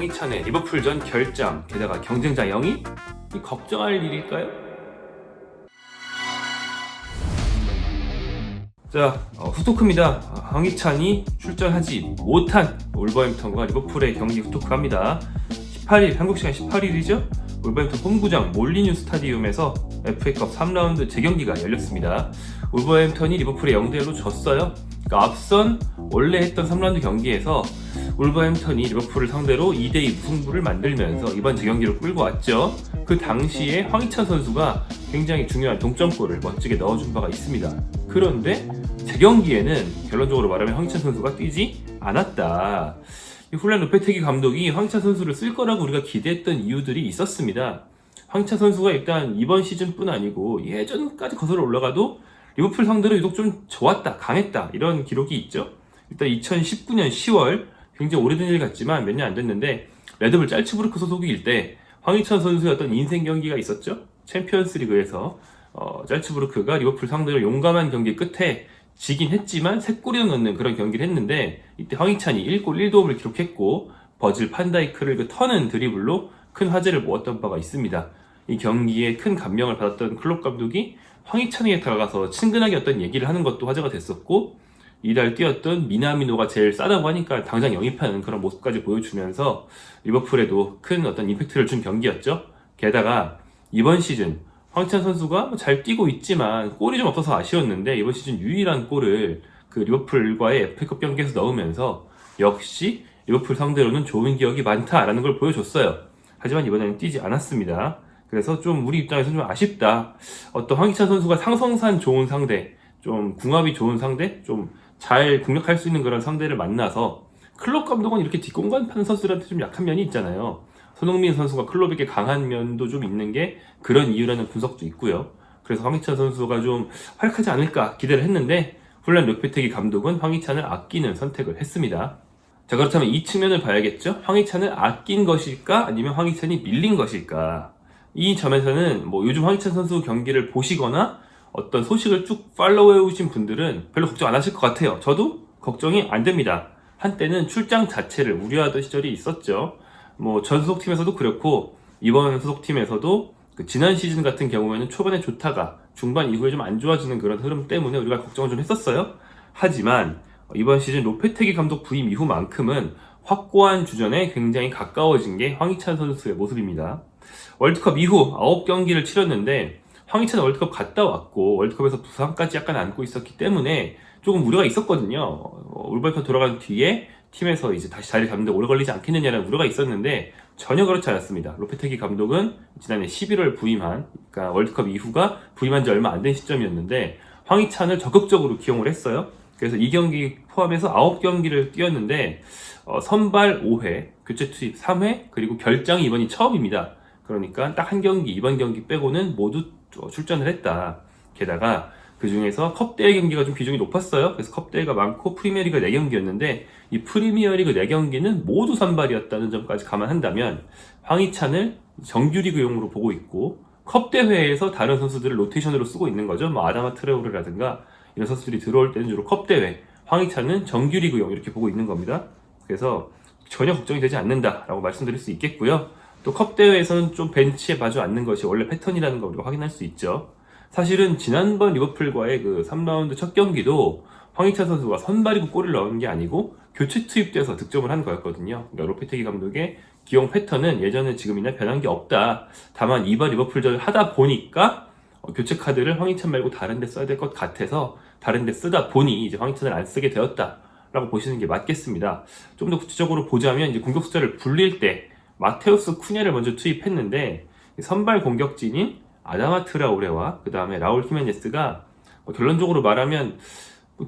황희찬의 리버풀전 결장, 게다가 경쟁자 영입? 이 걱정할 일일까요? 자, 후토크입니다. 황희찬이 출전하지 못한 울버햄턴과 리버풀의 경기 후토크를 합니다. 18일, 한국 시간 18일이죠? 울버햄턴 홈구장 몰리뉴 스타디움에서 FA컵 3라운드 재경기가 열렸습니다. 울버햄턴이 리버풀에 0대1로 졌어요. 그러니까 앞선 원래 했던 3라운드 경기에서 울버햄턴이 리버풀을 상대로 2대2 무승부를 만들면서 이번 재경기로 끌고 왔죠. 그 당시에 황희찬 선수가 굉장히 중요한 동점골을 멋지게 넣어준 바가 있습니다. 그런데 재경기에는 결론적으로 말하면 황희찬 선수가 뛰지 않았다. 훌란 로페테기 감독이 황희찬 선수를 쓸 거라고 우리가 기대했던 이유들이 있었습니다. 황희찬 선수가 일단 이번 시즌뿐 아니고 예전까지 거슬러 올라가도 리버풀 상대로 유독 좀 좋았다, 강했다 이런 기록이 있죠. 일단 2019년 10월 굉장히 오래된 일 같지만 몇 년 안 됐는데 레드불 짤츠부르크 소속일 때 황희찬 선수의 어떤 인생 경기가 있었죠. 챔피언스 리그에서 짤츠부르크가 리버풀 상대로 용감한 경기 끝에 지긴 했지만 3골이나 넣는 그런 경기를 했는데 이때 황희찬이 1골 1도움을 기록했고 버질 판다이크를 그 터는 드리블로 큰 화제를 모았던 바가 있습니다. 이 경기에 큰 감명을 받았던 클롭 감독이 황희찬에게 다가가서 친근하게 어떤 얘기를 하는 것도 화제가 됐었고 이달 뛰었던 미나미노가 제일 싸다고 하니까 당장 영입하는 그런 모습까지 보여주면서 리버풀에도 큰 어떤 임팩트를 준 경기였죠. 게다가 이번 시즌 황희찬 선수가 잘 뛰고 있지만 골이 좀 없어서 아쉬웠는데 이번 시즌 유일한 골을 그 리버풀과의 FA컵 경기에서 넣으면서 역시 리버풀 상대로는 좋은 기억이 많다라는 걸 보여줬어요. 하지만 이번에는 뛰지 않았습니다. 그래서 좀 우리 입장에서는 좀 아쉽다. 어떤 황희찬 선수가 상성산 좋은 상대, 좀 궁합이 좋은 상대, 좀 잘 공략할 수 있는 그런 상대를 만나서 클롭 감독은 이렇게 뒷공간 파는 선수들한테 좀 약한 면이 있잖아요. 손흥민 선수가 클롭에게 강한 면도 좀 있는 게 그런 이유라는 분석도 있고요. 그래서 황희찬 선수가 좀 활약하지 않을까 기대를 했는데 훌란 로페테기 감독은 황희찬을 아끼는 선택을 했습니다. 자, 그렇다면 이 측면을 봐야겠죠? 황희찬을 아낀 것일까? 아니면 황희찬이 밀린 것일까? 이 점에서는 뭐 요즘 황희찬 선수 경기를 보시거나 어떤 소식을 쭉 팔로우해 오신 분들은 별로 걱정 안 하실 것 같아요. 저도 걱정이 안 됩니다. 한때는 출장 자체를 우려하던 시절이 있었죠. 뭐 전 소속팀에서도 그렇고 이번 소속팀에서도 그 지난 시즌 같은 경우에는 초반에 좋다가 중반 이후에 좀 안 좋아지는 그런 흐름 때문에 우리가 걱정을 좀 했었어요. 하지만 이번 시즌 로페테기 감독 부임 이후만큼은 확고한 주전에 굉장히 가까워진 게 황희찬 선수의 모습입니다. 월드컵 이후 9경기를 치렀는데 황희찬 월드컵 갔다 왔고 월드컵에서 부상까지 약간 안고 있었기 때문에 조금 우려가 있었거든요. 울버햄턴 돌아간 뒤에 팀에서 이제 다시 자리 잡는데 오래 걸리지 않겠느냐는 우려가 있었는데 전혀 그렇지 않았습니다. 로페테기 감독은 지난해 11월 부임한, 그러니까 월드컵 이후가 부임한 지 얼마 안 된 시점이었는데 황희찬을 적극적으로 기용을 했어요. 그래서 이 경기 포함해서 9경기를 뛰었는데 선발 5회, 교체 투입 3회, 그리고 결장이 이번이 처음입니다. 그러니까 딱 한 경기, 이번 경기 빼고는 모두 출전을 했다. 게다가 그 중에서 컵대회 경기가 좀 비중이 높았어요. 그래서 컵대회가 많고 프리미어리그 4경기였는데 이 프리미어리그 4경기는 모두 선발이었다는 점까지 감안한다면 황희찬을 정규리그용으로 보고 있고 컵대회에서 다른 선수들을 로테이션으로 쓰고 있는 거죠. 뭐 아다마 트레오르라든가 이런 선수들이 들어올 때는 주로 컵대회, 황희찬은 정규리그용 이렇게 보고 있는 겁니다. 그래서 전혀 걱정이 되지 않는다라고 말씀드릴 수 있겠고요. 또 컵대회에서는 좀 벤치에 마주 앉는 것이 원래 패턴이라는 걸 우리가 확인할 수 있죠. 사실은 지난번 리버풀과의 그 3라운드 첫 경기도 황희찬 선수가 선발이고 골을 넣은 게 아니고 교체 투입돼서 득점을 한 거였거든요. 그러니까 로페테기 감독의 기용 패턴은 예전에 지금이나 변한 게 없다. 다만 이번 리버풀전을 하다 보니까 교체 카드를 황희찬 말고 다른 데 써야 될 것 같아서 다른 데 쓰다 보니 이제 황희찬을 안 쓰게 되었다 라고 보시는 게 맞겠습니다. 좀 더 구체적으로 보자면 이제 공격 숫자를 불릴 때 마테우스 쿠냐를 먼저 투입했는데 선발 공격진인 아다마 트라오레와 그 다음에 라울 히메네스가 결론적으로 말하면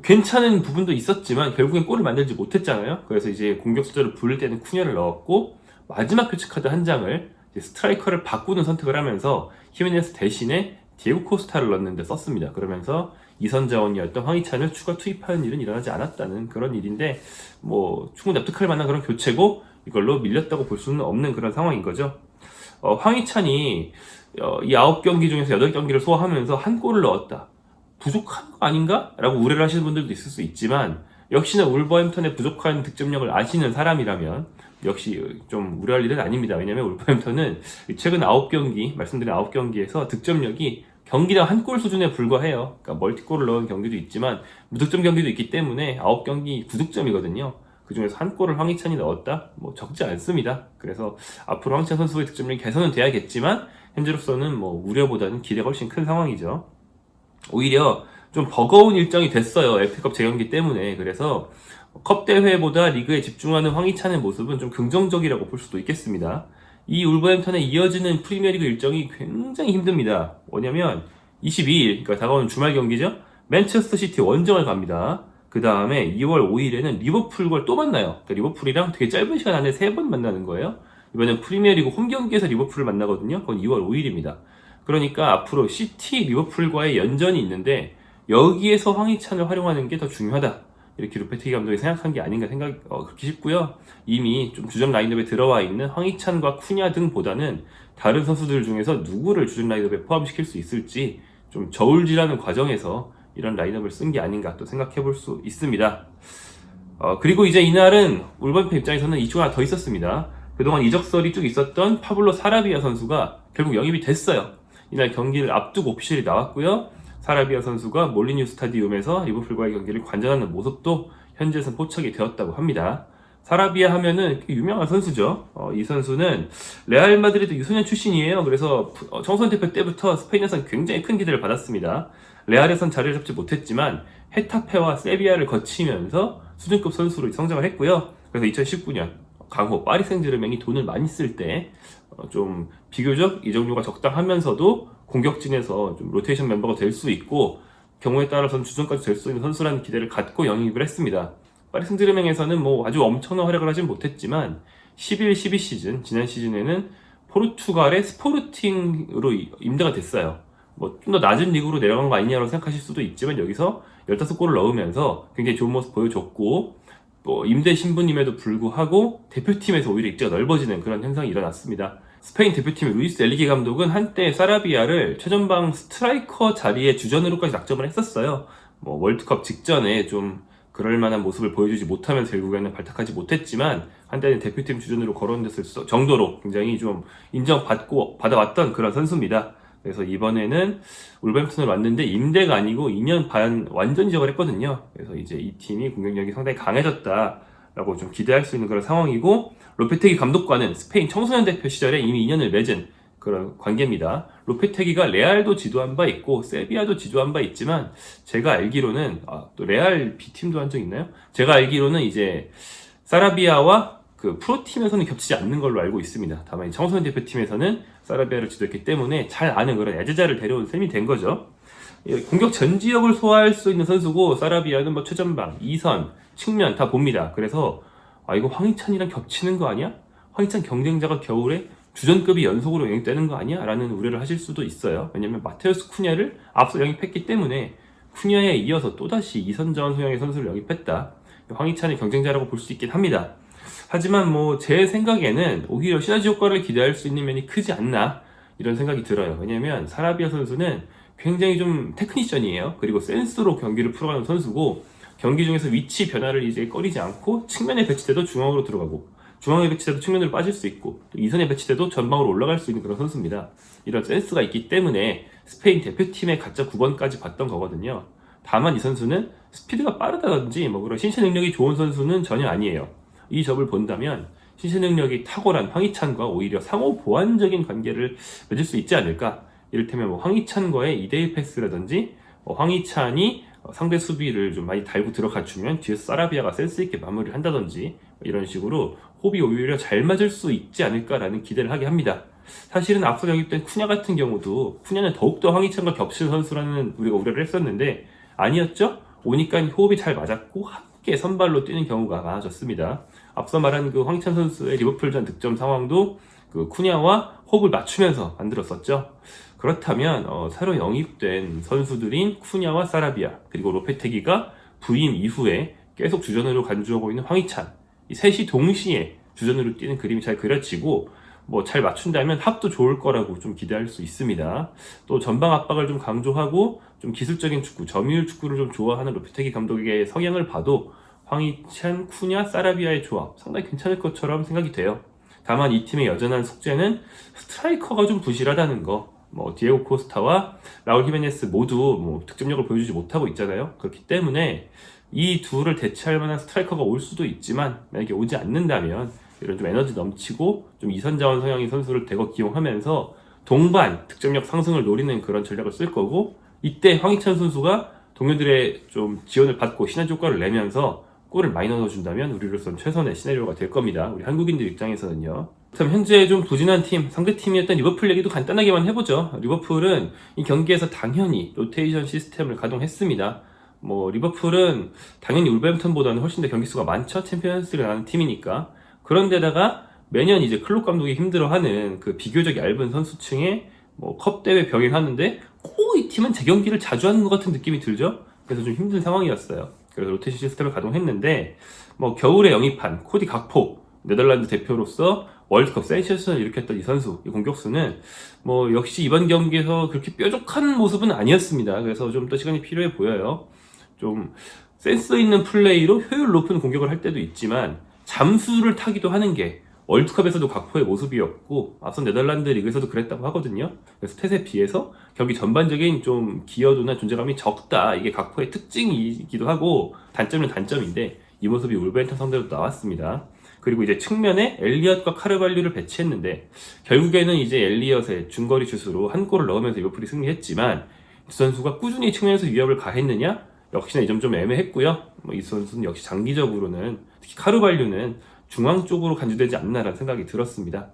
괜찮은 부분도 있었지만 결국엔 골을 만들지 못했잖아요. 그래서 이제 공격 숫자를 불릴 때는 쿠냐를 넣었고 마지막 교체 카드 한 장을 스트라이커를 바꾸는 선택을 하면서 히메네스 대신에 디에고 코스타를 넣는데 썼습니다. 그러면서 이선 자원이었던 황희찬을 추가 투입하는 일은 일어나지 않았다는 그런 일인데 뭐 충분히 납득할 만한 그런 교체고 이걸로 밀렸다고 볼 수는 없는 그런 상황인 거죠. 황희찬이 이 9경기 중에서 8경기를 소화하면서 한 골을 넣었다. 부족한 거 아닌가? 라고 우려를 하시는 분들도 있을 수 있지만 역시나 울버햄턴의 부족한 득점력을 아시는 사람이라면 역시 좀 우려할 일은 아닙니다. 왜냐하면 울버햄턴은 최근 9경기, 말씀드린 9경기에서 득점력이 경기당 한 골 수준에 불과해요. 그러니까 멀티골을 넣은 경기도 있지만 무득점 경기도 있기 때문에 9경기 9득점이거든요. 그 중에서 한 골을 황희찬이 넣었다? 뭐 적지 않습니다. 그래서 앞으로 황희찬 선수의 득점력이 개선은 돼야겠지만 현재로서는 뭐 우려보다는 기대가 훨씬 큰 상황이죠. 오히려 좀 버거운 일정이 됐어요. FA컵 재경기 때문에. 그래서 컵 대회보다 리그에 집중하는 황희찬의 모습은 좀 긍정적이라고 볼 수도 있겠습니다. 이 울버햄턴에 이어지는 프리미어리그 일정이 굉장히 힘듭니다. 뭐냐면 22일, 그러니까 다가오는 주말 경기죠. 맨체스터 시티 원정을 갑니다. 그 다음에 2월 5일에는 리버풀과 또 만나요. 그러니까 리버풀이랑 되게 짧은 시간 안에 3번 만나는 거예요. 이번엔 프리미어리그 홈 경기에서 리버풀을 만나거든요. 그건 2월 5일입니다. 그러니까 앞으로 시티 리버풀과의 연전이 있는데 여기에서 황희찬을 활용하는 게 더 중요하다. 이렇게 루페티기 감독이 생각한 게 아닌가 그렇게 싶고요. 이미 좀 주전 라인업에 들어와 있는 황희찬과 쿠냐 등보다는 다른 선수들 중에서 누구를 주전 라인업에 포함시킬 수 있을지 좀 저울질하는 과정에서 이런 라인업을 쓴 게 아닌가 또 생각해 볼 수 있습니다. 그리고 이제 이날은 울버햄턴 입장에서는 이슈가 하나 더 있었습니다. 그동안 이적설이 쭉 있었던 파블로 사라비아 선수가 결국 영입이 됐어요. 이날 경기를 앞두고 오피셜이 나왔고요. 사라비아 선수가 몰리뉴 스타디움에서 리버풀과의 경기를 관전하는 모습도 현재선 포착이 되었다고 합니다. 사라비아 하면은 유명한 선수죠. 이 선수는 레알 마드리드 유소년 출신이에요. 그래서 청소년 대표 때부터 스페인에서는 굉장히 큰 기대를 받았습니다. 레알에선 자리를 잡지 못했지만 헤타페와 세비야를 거치면서 수준급 선수로 성장을 했고요. 그래서 2019년 강호 파리 생제르맹이 돈을 많이 쓸 때 좀 비교적 이적료가 적당하면서도 공격진에서 좀 로테이션 멤버가 될 수 있고 경우에 따라서는 주전까지 될 수 있는 선수라는 기대를 갖고 영입을 했습니다. 파리 생제르맹에서는 뭐 아주 엄청난 활약을 하진 못했지만 11-12 시즌 지난 시즌에는 포르투갈의 스포르팅으로 임대가 됐어요. 뭐 좀 더 낮은 리그로 내려간 거 아니냐고 생각하실 수도 있지만 여기서 15골을 넣으면서 굉장히 좋은 모습 보여줬고 뭐 임대 신분임에도 불구하고 대표팀에서 오히려 입지가 넓어지는 그런 현상이 일어났습니다. 스페인 대표팀의 루이스 엘리게 감독은 한때 사라비아를 최전방 스트라이커 자리에 주전으로까지 낙점을 했었어요. 뭐 월드컵 직전에 좀 그럴 만한 모습을 보여주지 못하면서 결국에는 발탁하지 못했지만 한때는 대표팀 주전으로 거론됐을 정도로 굉장히 좀 인정받고 받아왔던 그런 선수입니다. 그래서 이번에는 울버햄튼을 왔는데 임대가 아니고 2년 반 완전 이적을 했거든요. 그래서 이제 이 팀이 공격력이 상당히 강해졌다라고 좀 기대할 수 있는 그런 상황이고 로페테기 감독과는 스페인 청소년 대표 시절에 이미 인연을 맺은 그런 관계입니다. 로페테기가 레알도 지도한 바 있고 세비야도 지도한 바 있지만 제가 알기로는 또 레알 B팀도 한 적 있나요? 제가 알기로는 이제 사라비아와 그 프로팀에서는 겹치지 않는 걸로 알고 있습니다. 다만 청소년 대표팀에서는 사라비아를 지도했기 때문에 잘 아는 그런 애제자를 데려온 셈이 된 거죠. 공격 전 지역을 소화할 수 있는 선수고 사라비아는 뭐 최전방, 2선, 측면 다 봅니다. 그래서 이거 황희찬이랑 겹치는 거 아니야? 황희찬 경쟁자가 겨울에 주전급이 연속으로 영입되는 거 아니야? 라는 우려를 하실 수도 있어요. 왜냐면 마테우스 쿠냐를 앞서 영입했기 때문에 쿠냐에 이어서 또다시 2선 자원 소양의 선수를 영입했다. 황희찬의 경쟁자라고 볼 수 있긴 합니다. 하지만 뭐 제 생각에는 오히려 시너지 효과를 기대할 수 있는 면이 크지 않나 이런 생각이 들어요. 왜냐면 사라비아 선수는 굉장히 좀 테크니션이에요. 그리고 센스로 경기를 풀어가는 선수고 경기 중에서 위치 변화를 이제 꺼리지 않고 측면에 배치돼도 중앙으로 들어가고 중앙에 배치돼도 측면으로 빠질 수 있고 또 2선에 배치돼도 전방으로 올라갈 수 있는 그런 선수입니다. 이런 센스가 있기 때문에 스페인 대표팀의 가짜 9번까지 봤던 거거든요. 다만 이 선수는 스피드가 빠르다든지 뭐 그런 신체 능력이 좋은 선수는 전혀 아니에요. 이 점을 본다면 신체 능력이 탁월한 황희찬과 오히려 상호 보완적인 관계를 맺을 수 있지 않을까. 이를테면 뭐 황희찬과의 2대1 패스라든지 황희찬이 상대 수비를 좀 많이 달고 들어가주면 뒤에서 사라비아가 센스있게 마무리를 한다든지 이런 식으로 호흡이 오히려 잘 맞을 수 있지 않을까라는 기대를 하게 합니다. 사실은 앞서 영입된 쿠냐 같은 경우도 쿠냐는 더욱더 황희찬과 겹치는 선수라는 우리가 우려를 했었는데 아니었죠? 오니까 호흡이 잘 맞았고 함께 선발로 뛰는 경우가 많아졌습니다. 앞서 말한 그 황희찬 선수의 리버풀전 득점 상황도 그 쿠냐와 호흡을 맞추면서 만들었었죠. 그렇다면 새로 영입된 선수들인 쿠냐와 사라비아 그리고 로페테기가 부임 이후에 계속 주전으로 간주하고 있는 황희찬 이 셋이 동시에 주전으로 뛰는 그림이 잘 그려지고 뭐 잘 맞춘다면 합도 좋을 거라고 좀 기대할 수 있습니다. 또 전방 압박을 좀 강조하고 좀 기술적인 축구, 점유율 축구를 좀 좋아하는 로페테기 감독의 성향을 봐도 황희찬, 쿠냐, 사라비아의 조합 상당히 괜찮을 것처럼 생각이 돼요. 다만 이 팀의 여전한 숙제는 스트라이커가 좀 부실하다는 거. 디에고 코스타와 라울 히메네스 모두 득점력을 보여주지 못하고 있잖아요. 그렇기 때문에 이 둘을 대체할 만한 스트라이커가 올 수도 있지만 만약에 오지 않는다면 이런 좀 에너지 넘치고 좀 이선자원 성향의 선수를 대거 기용하면서 동반 득점력 상승을 노리는 그런 전략을 쓸 거고, 이때 황희찬 선수가 동료들의 좀 지원을 받고 시너지 효과를 내면서 골을 많이 넣어준다면 우리로서는 최선의 시나리오가 될 겁니다. 우리 한국인들 입장에서는요. 그럼 현재 좀 부진한 팀, 상대팀이었던 리버풀 얘기도 간단하게만 해보죠. 리버풀은 이 경기에서 당연히 로테이션 시스템을 가동했습니다. 리버풀은 당연히 울버햄튼보다는 훨씬 더 경기 수가 많죠. 챔피언스리그 나가는 팀이니까. 그런데다가 매년 이제 클롭 감독이 힘들어하는 그 비교적 얇은 선수층에 컵 대회 병행하는데 꼭 이 팀은 재경기를 자주 하는 것 같은 느낌이 들죠. 그래서 좀 힘든 상황이었어요. 그래서 로테이션 시스템을 가동했는데 겨울에 영입한 코디 각포, 네덜란드 대표로서 월드컵 센세이션을 일으켰던 이 선수, 이 공격수는 역시 이번 경기에서 그렇게 뾰족한 모습은 아니었습니다. 그래서 좀 더 시간이 필요해 보여요. 좀 센스 있는 플레이로 효율 높은 공격을 할 때도 있지만 잠수를 타기도 하는 게 월드컵에서도 각포의 모습이었고 앞선 네덜란드 리그에서도 그랬다고 하거든요. 그래서 스탯에 비해서 경기 전반적인 좀 기여도나 존재감이 적다. 이게 각포의 특징이기도 하고 단점은 단점인데 이 모습이 울버햄튼 상대로 나왔습니다. 그리고 이제 측면에 엘리엇과 카르발류를 배치했는데 결국에는 이제 엘리엇의 중거리 슛으로 한 골을 넣으면서 리버풀이 승리했지만 이 선수가 꾸준히 측면에서 위협을 가했느냐? 역시나 이 점 좀 애매했고요. 이 선수는 역시 장기적으로는 특히 카르발류는 중앙 쪽으로 간주되지 않나라는 생각이 들었습니다.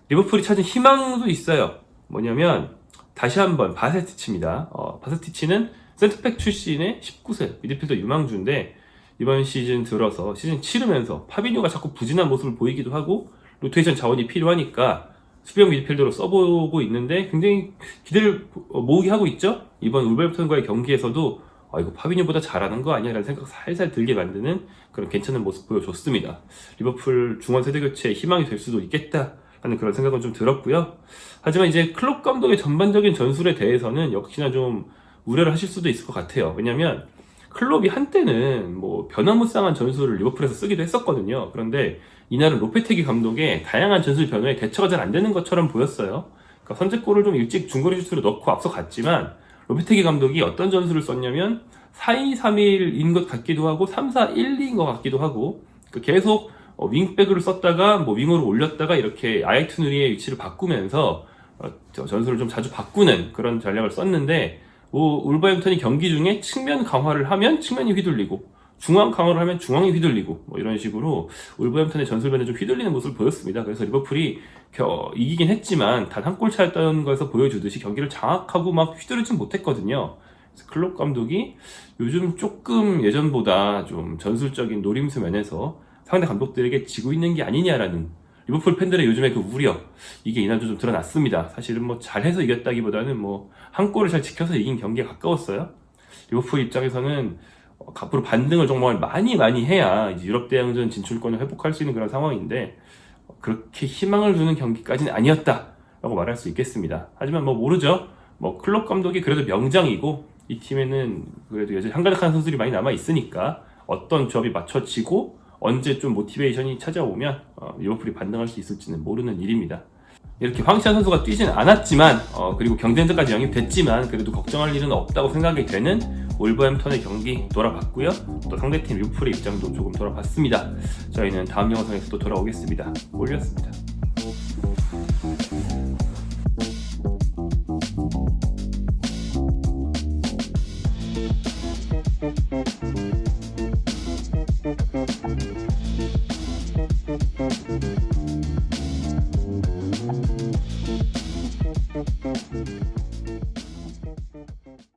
리버풀이 찾은 희망도 있어요. 뭐냐면 다시 한번 바세티치입니다. 바세티치는 센터백 출신의 19세 미드필더 유망주인데 이번 시즌 들어서 시즌 치르면서 파비뉴가 자꾸 부진한 모습을 보이기도 하고 로테이션 자원이 필요하니까 수비형 미드필더로 써보고 있는데 굉장히 기대를 모으게 하고 있죠. 이번 울버햄튼과의 경기에서도 이거 파비뉴보다 잘하는 거 아니야? 라는 생각 살살 들게 만드는 그런 괜찮은 모습 보여줬습니다. 리버풀 중원 세대 교체의 희망이 될 수도 있겠다 하는 그런 생각은 좀 들었고요. 하지만 이제 클롭 감독의 전반적인 전술에 대해서는 역시나 좀 우려를 하실 수도 있을 것 같아요. 왜냐면 클롭이 한때는 변화무쌍한 전술을 리버풀에서 쓰기도 했었거든요. 그런데 이날은 로페테기 감독의 다양한 전술 변화에 대처가 잘 안 되는 것처럼 보였어요. 그러니까 선제골을 좀 일찍 중거리 슛으로 넣고 앞서갔지만 로페테기 감독이 어떤 전술을 썼냐면 4-2-3-1인 것 같기도 하고 3-4-1-2인 것 같기도 하고 계속 윙백을 썼다가 윙으로 올렸다가 이렇게 아야투 누리의 위치를 바꾸면서 전술을 좀 자주 바꾸는 그런 전략을 썼는데 울버햄튼이 경기 중에 측면 강화를 하면 측면이 휘둘리고 중앙 강화를 하면 중앙이 휘둘리고 이런 식으로 울버햄튼의 전술변에 좀 휘둘리는 모습을 보였습니다. 그래서 리버풀이 이기긴 했지만 단 한 골 차였던 거에서 보여주듯이 경기를 장악하고 막 휘두르진 못했거든요. 그래서 클롭 감독이 요즘 조금 예전보다 좀 전술적인 노림수 면에서 상대 감독들에게 지고 있는 게 아니냐라는 리버풀 팬들의 요즘의 그 우려, 이게 이날도 좀 드러났습니다. 사실은 잘해서 이겼다기보다는 한 골을 잘 지켜서 이긴 경기에 가까웠어요. 리버풀 입장에서는 앞으로 반등을 정말 많이 해야 이제 유럽 대항전 진출권을 회복할 수 있는 그런 상황인데 그렇게 희망을 주는 경기까지는 아니었다라고 말할 수 있겠습니다. 하지만 모르죠. 클롭 감독이 그래도 명장이고 이 팀에는 그래도 여전히 한가득한 선수들이 많이 남아 있으니까 어떤 조합이 맞춰지고 언제 좀 모티베이션이 찾아오면 리버풀이 반등할 수 있을지는 모르는 일입니다. 이렇게 황희찬 선수가 뛰진 않았지만 그리고 경쟁자까지 영입됐지만 그래도 걱정할 일은 없다고 생각이 되는 울버햄튼의 경기 돌아봤고요. 또 상대팀 리버풀의 입장도 조금 돌아봤습니다. 저희는 다음 영상에서 또 돌아오겠습니다. 올렸습니다.